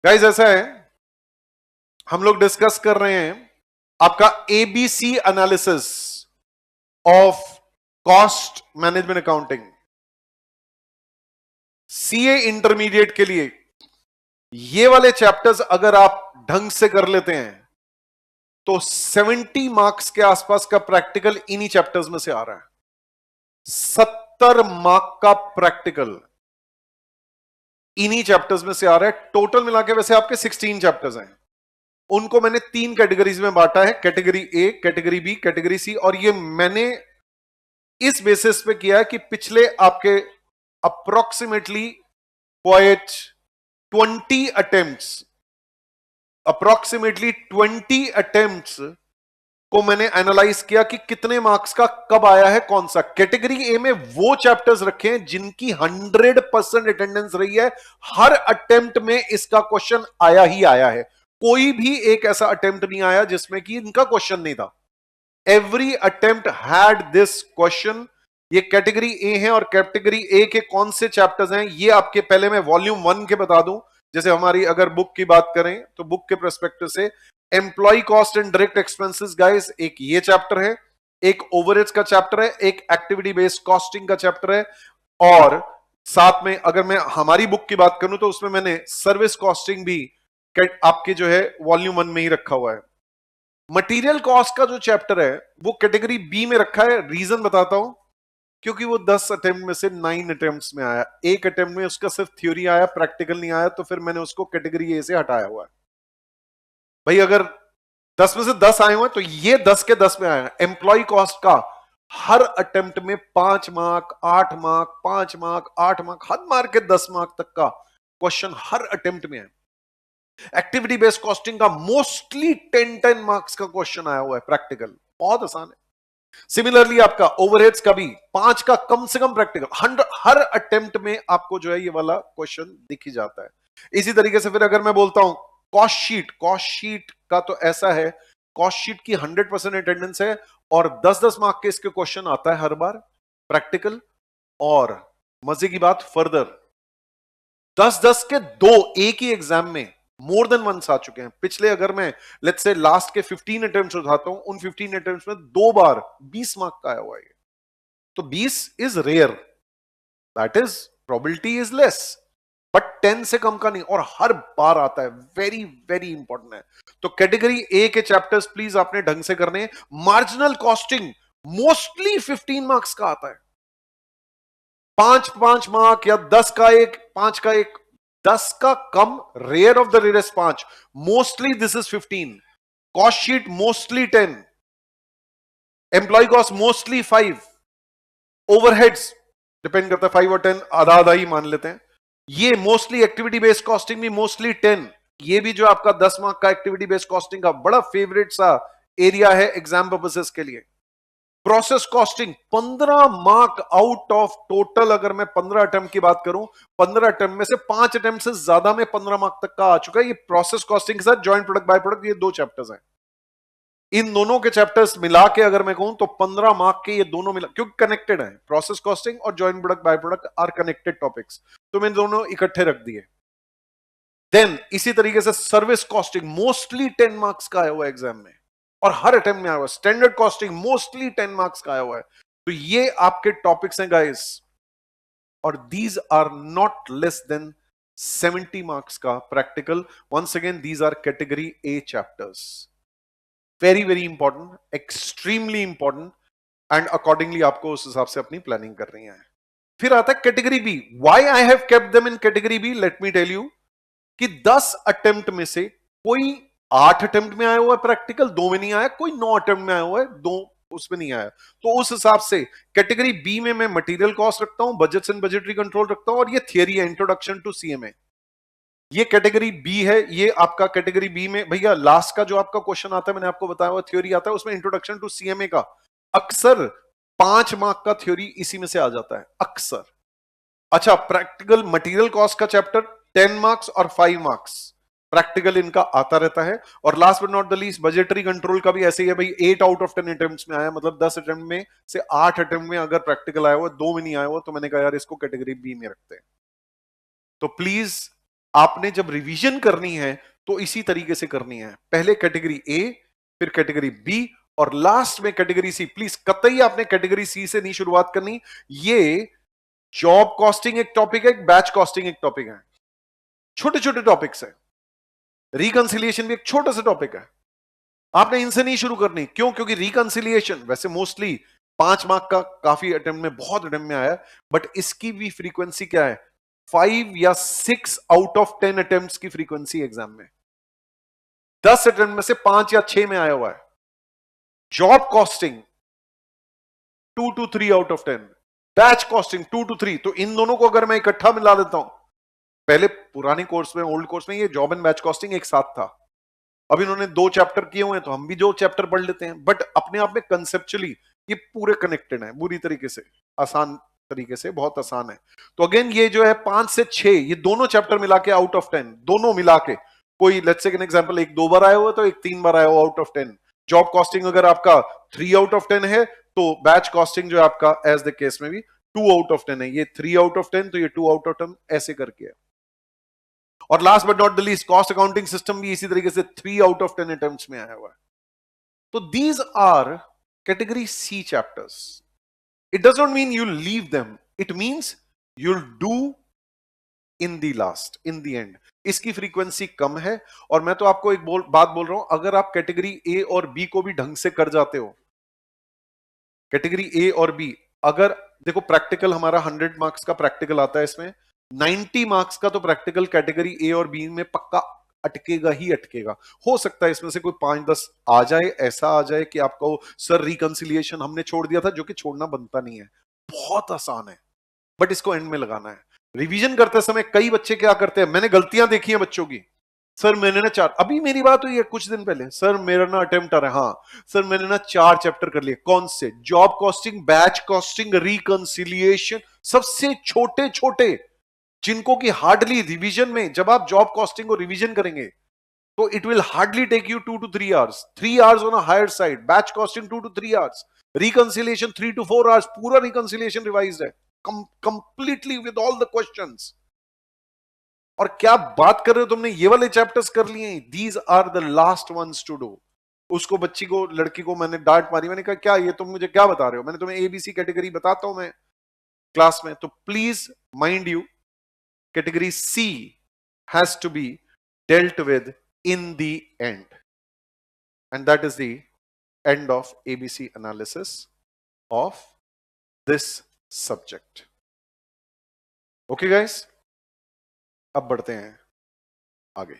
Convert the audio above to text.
Guys ऐसा है, हम लोग डिस्कस कर रहे हैं आपका ABC analysis of cost management accounting. CA intermediate के लिए ये वाले चैप्टर्स अगर आप ढंग से कर लेते हैं तो 70 मार्क्स के आसपास का प्रैक्टिकल इन्हीं चैप्टर्स में से आ रहा है। 70 मार्क का प्रैक्टिकल इन्हीं चैप्टर्स में से आ रहा है। टोटल मिला के वैसे आपके 16 चैप्टर्स हैं। उनको मैंने 3 कैटेगरीज में बांटा है, category A, category B, category C. और ये मैंने इस बेसिस पे किया है कि पिछले आपके approximately quite 20 attempts, approximately 20 attempts को मैंने एनालाइज किया कि कितने मार्क्स का कब आया है कौन सा। कैटेगरी ए में वो चैप्टर्स रखे हैं जिनकी 100% अटेंडेंस रही है, हर अटेम्प्ट में इसका क्वेश्चन आया ही आया है। कोई भी एक ऐसा अटेम्प्ट नहीं आया जिसमें कि इनका क्वेश्चन नहीं था। Every attempt had this question. ये कैटेगरी ए है और कैटेगरी ए के कौन से चैप्टर्स हैं ये आपके पहले मैं वॉल्यूम 1 के बता दूं। जैसे हमारी अगर बुक की बात करें तो बुक के पर्सपेक्टिव से employee cost and direct expenses guys, एक ये चैप्टर है, एक ओवरहेड्स का चैप्टर है, एक एक्टिविटी बेस्ड कॉस्टिंग का चैप्टर है, और साथ में अगर मैं हमारी बुक की बात करूं तो उसमें मैंने सर्विस कॉस्टिंग भी आपके जो है वॉल्यूम 1 में ही रखा हुआ है। मटेरियल कॉस्ट का जो चैप्टर है वो कैटेगरी बी में रखा है। रीजन बताता हूं, क्योंकि वो 10 अटेम्प्ट में से 9 अटेम्प्ट्स में आया। एक अटेम्प्ट में उसका सिर्फ थ्योरी आया, प्रैक्टिकल नहीं आया, तो फिर मैंने उसको कैटेगरी ए से हटाया हुआ है। भाई अगर 10 में से 10 आए हुए तो ये 10 के 10 में आया। एम्प्लॉय कॉस्ट का हर अटेम्प्ट में 5 मार्क, 8 मार्क, 5 मार्क, 8 मार्क, हद मार के 10 मार्क तक का क्वेश्चन हर अटेम्प्ट में है। एक्टिविटी बेस्ड कॉस्टिंग का मोस्टली 10 मार्क्स का क्वेश्चन आया हुआ है प्रैक्टिकल, बहुत आसान है। सिमिलरली आपका ओवरहेड्स का भी 5 का कम से कम प्रैक्टिकल, हर अटेम्प्ट में आपको जो है ये वाला क्वेश्चन दिख ही जाता है। इसी तरीके से फिर अगर मैं बोलता हूं कॉस्ट शीट का तो ऐसा है, कॉस्ट शीट की 100% अटेंडेंस है और 10-10 मार्क के इसके क्वेश्चन आता है हर बार प्रैक्टिकल। और मजे की बात फर्दर 10-10 के दो एक ही एग्जाम में मोर देन वंस आ चुके हैं। पिछले अगर मैं लेट्स से लास्ट के 15 अटेम्प्ट्स उठाता हूं, उन 15 अटेम्प्ट्स में 2 बार 20 मार्क का आया हुआ है। तो 20 is rare, that is probability is less, but 10 से कम का नहीं और हर बार आता है। वेरी वेरी इंपॉर्टेंट है। तो कैटेगरी ए के चैप्टर्स प्लीज आपने ढंग से करने। मार्जिनल कॉस्टिंग मोस्टली 15 मार्क्स का आता है। 5-5 मार्क या 10 का एक, 5 का एक, 10 का कम, rare of the rarest 5, mostly this is 15। Cost sheet mostly 10, employ cost mostly 5, overheads depend करता है 5 और 10, आधा आधा ही मान लेते हैं। ये मोस्टली एक्टिविटी बेस्ड कॉस्टिंग भी मोस्टली 10। ये भी जो आपका 10 मार्क का एक्टिविटी बेस्ड कॉस्टिंग का बड़ा फेवरेट सा एरिया है एग्जाम पर्पसेस के लिए। Process costing 15 mark out of total, अगर मैं 15 अटेम्प्ट की बात करूं, 15 अटेम्प्ट में से 5 अटेम्प्ट से ज्यादा में 15 मार्क तक का आ चुका है। ये प्रोसेस कॉस्टिंग के साथ जॉइंट प्रोडक्ट बाय प्रोडक्ट, ये 2 चैप्टर्स हैं। इन दोनों के चैप्टर्स मिला के अगर मैं कहूं तो 15 मार्क के ये दोनों मिला, क्योंकि कनेक्टेड है। प्रोसेस कॉस्टिंग और joint product by product are connected topics, तो मैंने दोनों इकट्ठे रख दिए। देन इसी तरीके से सर्विस कॉस्टिंग मोस्टली 10 मार्क्स का आया हुआ एग्जाम में और हर अटेम्प्ट में आया हुआ। स्टैंडर्ड कॉस्टिंग मोस्टली 10 मार्क्स का आया हुआ है। तो ये आपके टॉपिक्स हैं गाइस, और these are not less than 70 marks का practical. Once again these are category A chapters, very very important, extremely important, and accordingly आपको उस हिसाब से अपनी प्लानिंग करनी है। फिर आता है category B. Why I have kept them in category B, let me tell you कि 10 अटेम्प्ट में से कोई 8 अटेम्प्ट में आया हुआ है प्रैक्टिकल, 2 में नहीं आया, कोई 9 अटेम्प्ट में आया हुआ है, 2 उसमें नहीं आया। तो उस हिसाब से कैटेगरी बी में मैं मटेरियल कॉस्ट रखता हूं, बजट्स एंड बजटरी कंट्रोल रखता हूं, और ये थियरी है, इंट्रोडक्शन टू सीएमए। ये कैटेगरी बी है। ये आपका कैटेगरी बी में भैया लास्ट का जो आपका क्वेश्चन आता है, मैंने आपको बताया हुआ थ्योरी आता है, उसमें इंट्रोडक्शन टू सीएमए का अक्सर 5 मार्क का थ्योरी इसी में से आ जाता है अक्सर। अच्छा, प्रैक्टिकल मटेरियल कॉस्ट का चैप्टर 10 मार्क्स और 5 मार्क्स प्रैक्टिकल इनका आता रहता है। और last but not the least budgetary control का भी ऐसे ही है भाई, 8 आउट ऑफ 10 अटेम्प्ट्स में आया, मतलब 10 अटेम्प्ट में से 8 अटेम्प्ट में अगर प्रैक्टिकल आया हुआ, 2 में नहीं आया हुआ, तो मैंने कहा यार इसको कैटेगरी बी में रखते हैं। तो प्लीज आपने जब रिवीजन करनी है तो इसी तरीके से करनी है, पहले कैटेगरी ए, फिर कैटेगरी बी, और लास्ट में कैटेगरी सी। प्लीज कतई आपने कैटेगरी सी से नहीं शुरुआत करनी। ये जॉब कॉस्टिंग एक टॉपिक है, बैच कॉस्टिंग एक टॉपिक है, छोटे छोटे टॉपिक्स है। रिकंसिलिएशन भी एक छोटा सा टॉपिक है, आपने इनसे नहीं शुरू करनी। क्यों? क्योंकि रिकंसिलिएशन वैसे मोस्टली 5 मार्क का काफी अटेम्प्ट में, बहुत अटेम्प्ट में आया, बट इसकी भी फ्रीक्वेंसी क्या है, 5 या 6 आउट ऑफ 10 अटेम्प्ट्स की फ्रीक्वेंसी एग्जाम में, 10 अटेम्प्ट में से 5 या 6 में आया हुआ है। Job costing 2 to 3 out of 10, batch costing 2 to 3। तो इन दोनों को अगर मैं इकट्ठा मिला देता हूं, पहले पुरानी कोर्स में, ओल्ड कोर्स में ये जॉब एंड बैच कॉस्टिंग एक साथ था, अब इन्होंने 2 चैप्टर किए हुए हैं तो हम भी 2 चैप्टर पढ़ लेते हैं, बट अपने आप में कंसेप्चुअली ये पूरे कनेक्टेड है, बुरी तरीके से, आसान तरीके से, बहुत आसान है। तो अगेन ये जो है 5 से 6, ये दोनों चैप्टर मिला के आउट ऑफ 10, दोनों मिला के, कोई लेट्स से एन एग्जांपल एक 2 बार आया हुआ तो एक 3 बार आया हुआ आउट ऑफ 10। जॉब कॉस्टिंग अगर आपका 3 आउट ऑफ 10 है तो बैच कॉस्टिंग जो है आपका एज द केस में भी 2 आउट ऑफ 10 है, ये 3 आउट ऑफ 10 तो ये 2 आउट ऑफ 10 ऐसे करके है। और last but not the least cost accounting system भी इसी तरीके से 3 आउट ऑफ 10 अटेम्प्ट्स में आया हुआ है। तो these are category C chapters. It does not mean you leave them, it means you'll do in the last, in the end. इसकी फ्रीक्वेंसी कम है, और मैं तो आपको एक बात बोल रहा हूं, अगर आप कैटेगरी ए और बी को भी ढंग से कर जाते हो, कैटेगरी ए और बी, अगर देखो प्रैक्टिकल हमारा 100 मार्क्स का प्रैक्टिकल आता है, इसमें 90 मार्क्स का तो प्रैक्टिकल कैटेगरी ए और बी में पक्का अटकेगा ही अटकेगा। हो सकता है इसमें से कोई 5-10 आ जाए, ऐसा आ जाए कि आपको सर रिकंसिलिएशन हमने छोड़ दिया था, जो कि छोड़ना बनता नहीं है, बहुत आसान है, बट इसको एंड में लगाना है। रिवीजन करते समय कई बच्चे क्या करते हैं, मैंने गलतियां देखी हैं बच्चों की, सर मैंने ना 4, अभी मेरी बात हुई है कुछ दिन पहले, सर मेरा ना अटेम्प्ट आ रहा है, हाँ सर मैंने ना 4 चैप्टर कर लिए। कौन से? Job costing, batch costing, reconciliation, सबसे छोटे छोटे, जिनको की हार्डली रिवीजन में, जब आप जॉब कॉस्टिंग को रिवीजन करेंगे तो it will hardly take you 2 to 3 hours, 3 hours on a higher side, batch costing 2 to 3 hours, reconciliation 3 to 4 hours, पूरा रिकंसिलिएशन रिवाइज्ड है completely with all the questions. और क्या बात कर रहे हो, तुमने ये वाले चैप्टर्स कर लिए, these are the last ones to do. उसको बच्ची को, लड़की को मैंने डांट मारी, मैंने कहा क्या ये तुम मुझे क्या बता रहे हो, मैंने तुम्हें एबीसी कैटेगरी बताता हूं मैं क्लास में, तो please mind you category C has to be dealt with in the end, and that is the end of ABC analysis of this subject. Okay guys, अब बढ़ते हैं आगे।